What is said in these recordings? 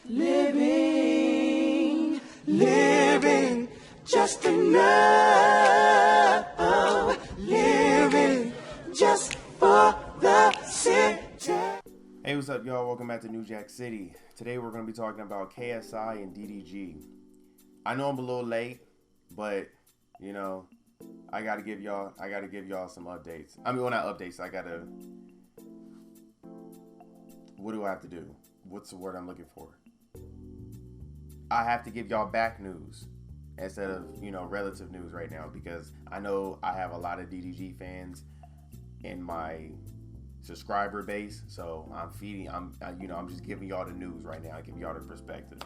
living just enough, living just for the city. Hey, what's up, y'all? Welcome back to New Jack City. Today we're going to be talking about KSI and DDG. I know I'm a little late, but you know, I gotta give y'all some updates. I mean, well, not updates. What do I have to do? What's the word I'm looking for? I have to give y'all back news instead of, relative news right now, because I know I have a lot of DDG fans in my subscriber base. So I'm just giving y'all the news right now. I'm giving y'all the perspective.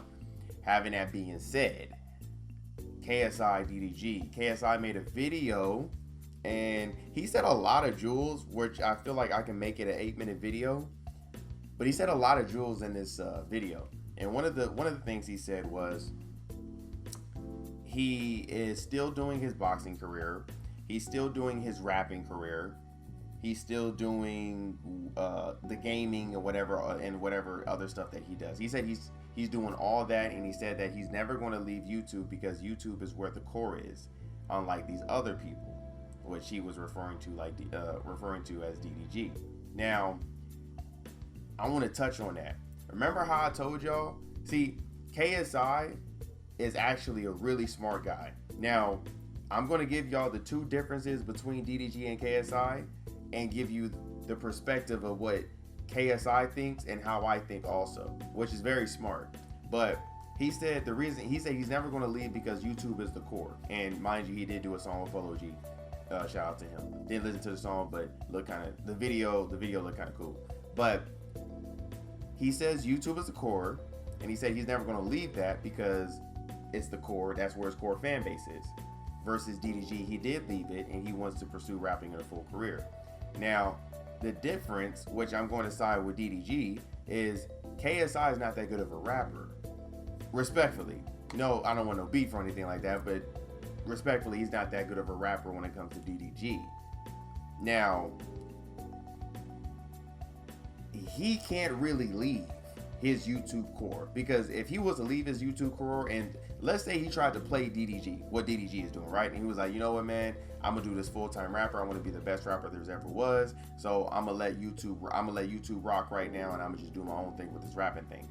Having that being said, KSI DDG. KSI made a video and he said a lot of jewels, which I feel like I can make it an 8-minute video. But he said a lot of jewels in this video. And one of the things he said was he is still doing his boxing career. He's still doing his rapping career. He's still doing the gaming or whatever and whatever other stuff that he does. He said he's doing all that, and he said that he's never going to leave YouTube because YouTube is where the core is, unlike these other people, which he was referring to as DDG. Now, I want to touch on that. Remember how I told y'all? See, KSI is actually a really smart guy. Now, I'm going to give y'all the two differences between DDG and KSI and give you the perspective of what KSI thinks and how I think also, which is very smart. But he said he's never going to leave because YouTube is the core. And mind you, he did do a song with Polo G. Shout out to him. Didn't listen to the song, but the video looked kind of cool. But he says YouTube is the core, and he said he's never going to leave that because it's the core. That's where his core fan base is. Versus DDG, he did leave it, and he wants to pursue rapping in a full career. Now, the difference, which I'm going to side with DDG, is KSI is not that good of a rapper. Respectfully. No, I don't want no beef or anything like that, but respectfully, he's not that good of a rapper when it comes to DDG. Now, he can't really leave his YouTube core, because if he was to leave his YouTube core, and let's say he tried to play DDG, what DDG is doing, right? And he was like, you know what, man, I'm gonna do this full-time rapper. I want to be the best rapper there's ever was. So I'm gonna let YouTube rock right now, and I'm gonna just do my own thing with this rapping thing.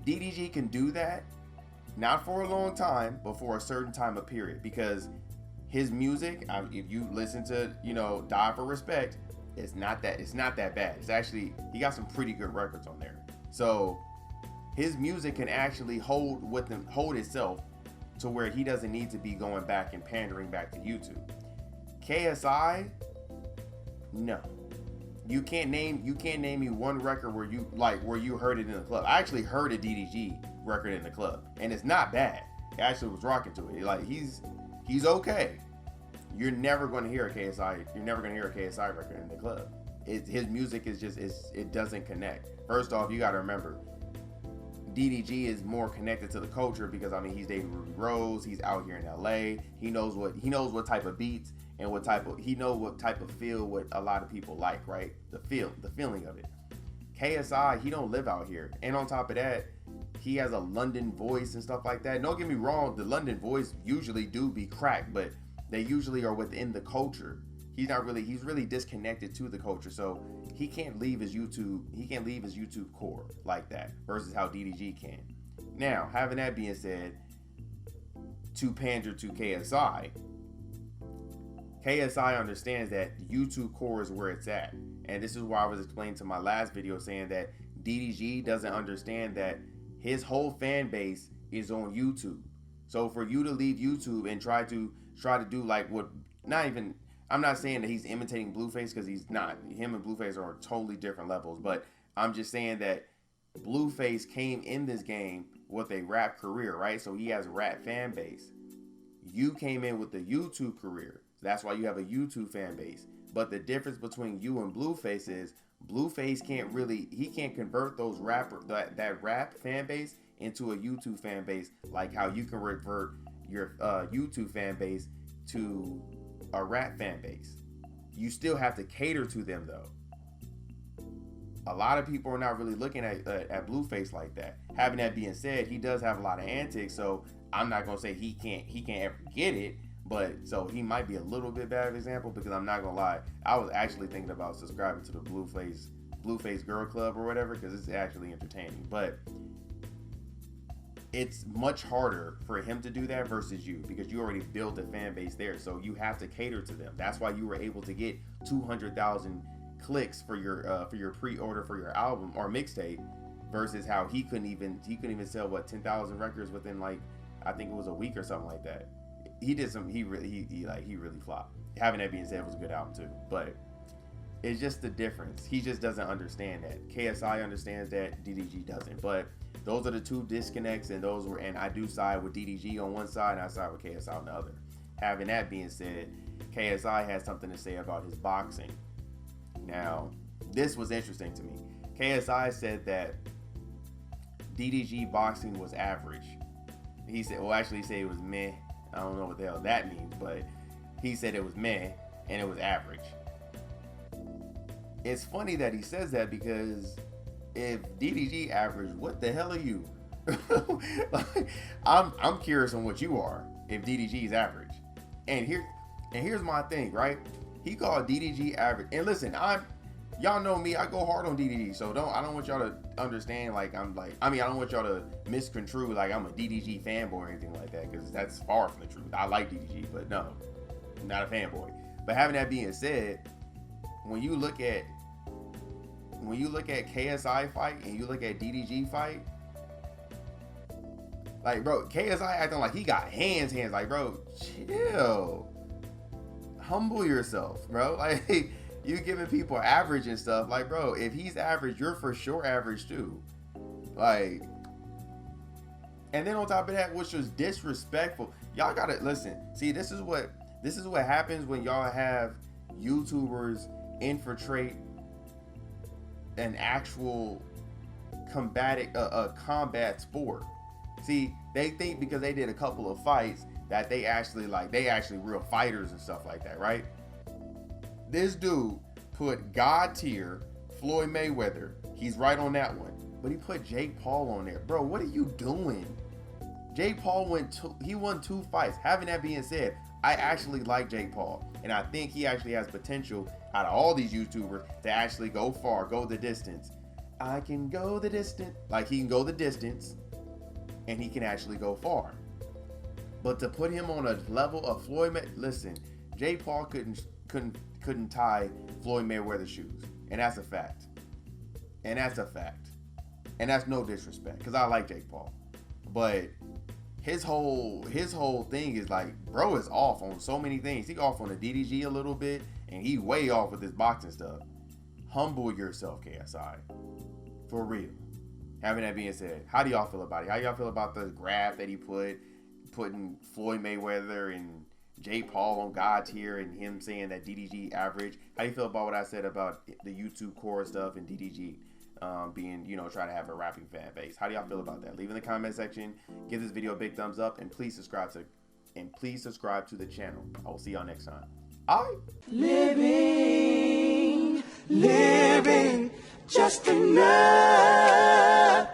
DDG can do that, not for a long time, but for a certain time of period, because his music, if you listen to, Die for Respect, it's not that bad. It's actually, he got some pretty good records on there. So his music can actually hold itself to where he doesn't need to be going back and pandering back to YouTube. KSI, no. You can't name me one record where you heard it in the club. I actually heard a DDG record in the club, and it's not bad. I actually was rocking to it. Like, he's okay. You're never going to hear a KSI. You're never going to hear a KSI record in the club. His music is just it doesn't connect. First off, you got to remember, DDG is more connected to the culture because he's dating Ruby Rose. He's out here in LA. He knows what type of beats and what type of feel what a lot of people like, right? The feeling of it. KSI, he don't live out here, and on top of that, he has a London voice and stuff like that. Don't get me wrong, the London voice usually do be cracked, but they usually are within the culture. He's really disconnected to the culture, so he can't leave his YouTube core like that, versus how DDG can. Now, having that being said, to pander to KSI understands that the YouTube core is where it's at. And this is why I was explaining to my last video, saying that DDG doesn't understand that his whole fan base is on YouTube. So for you to leave YouTube and try to do like what, I'm not saying that he's imitating Blueface, because he's not. Him and Blueface are on totally different levels, but I'm just saying that Blueface came in this game with a rap career, right? So he has a rap fan base. You came in with the YouTube career. So that's why you have a YouTube fan base. But the difference between you and Blueface is Blueface can't convert those that rap fan base into a YouTube fan base, like how you can revert your YouTube fan base to a rap fan base. You still have to cater to them though. a lot of people are not really looking at Blueface like that. Having that being said, he does have a lot of antics, so I'm not gonna say he can't ever get it, but so he might be a little bit bad of example, because I'm not gonna lie, I was actually thinking about subscribing to the Blueface Girl Club or whatever, because it's actually entertaining. But it's much harder for him to do that versus you, because you already built a fan base there, so you have to cater to them. That's why you were able to get 200,000 clicks for your pre-order for your album or mixtape, versus how he couldn't even sell 10,000 records within, like, I think it was a week or something like that. He really flopped. Having that being said, it was a good album too, but it's just the difference. He just doesn't understand that. KSI understands that, DDG doesn't. But those are the two disconnects, and I do side with DDG on one side, and I side with KSI on the other. Having that being said, KSI has something to say about his boxing. Now, this was interesting to me. KSI said that DDG boxing was average. He said, he said it was meh. I don't know what the hell that means, but he said it was meh and it was average. It's funny that he says that, because if DDG average, what the hell are you? Like, I'm curious on what you are if DDG is average. And here's my thing, right? He called DDG average. And listen, y'all know me, I go hard on DDG, so I don't want y'all to understand I don't want y'all to misconstrue like I'm a DDG fanboy or anything like that, because that's far from the truth. I like DDG, but no, I'm not a fanboy. But having that being said, when you look at KSI fight and you look at DDG fight, like, bro, KSI acting like he got hands, like, bro, chill, humble yourself, bro. Like, you giving people average and stuff. Like, bro, if he's average, you're for sure average too. Like, and then on top of that, which was disrespectful, y'all gotta listen. See, this is what happens when y'all have YouTubers infiltrate an actual combat sport. See, they think because they did a couple of fights that they actually real fighters and stuff like that, right? This dude put God tier Floyd Mayweather. He's right on that one. But he put Jake Paul on there. Bro, what are you doing? Jake Paul won 2 fights. Having that being said, I actually like Jake Paul. And I think he actually has potential out of all these YouTubers to actually go far, go the distance. I can go the distance. Like, he can go the distance and he can actually go far. But to put him on a level of Floyd listen, Jake Paul couldn't tie Floyd Mayweather's shoes. And that's a fact. And that's no disrespect, because I like Jake Paul. But his whole thing is like, bro is off on so many things. He off on the DDG a little bit, and he way off with his boxing stuff. Humble yourself, KSI. For real. Having that being said, how do y'all feel about it? How y'all feel about the graph that he putting Floyd Mayweather and Jake Paul on God tier, and him saying that DDG average? How do you feel about what I said about the YouTube core stuff and DDG being, trying to have a rapping fan base? How do y'all feel about that? Leave in the comment section. Give this video a big thumbs up, and please subscribe to the channel. I will see y'all next time. All right. Living just another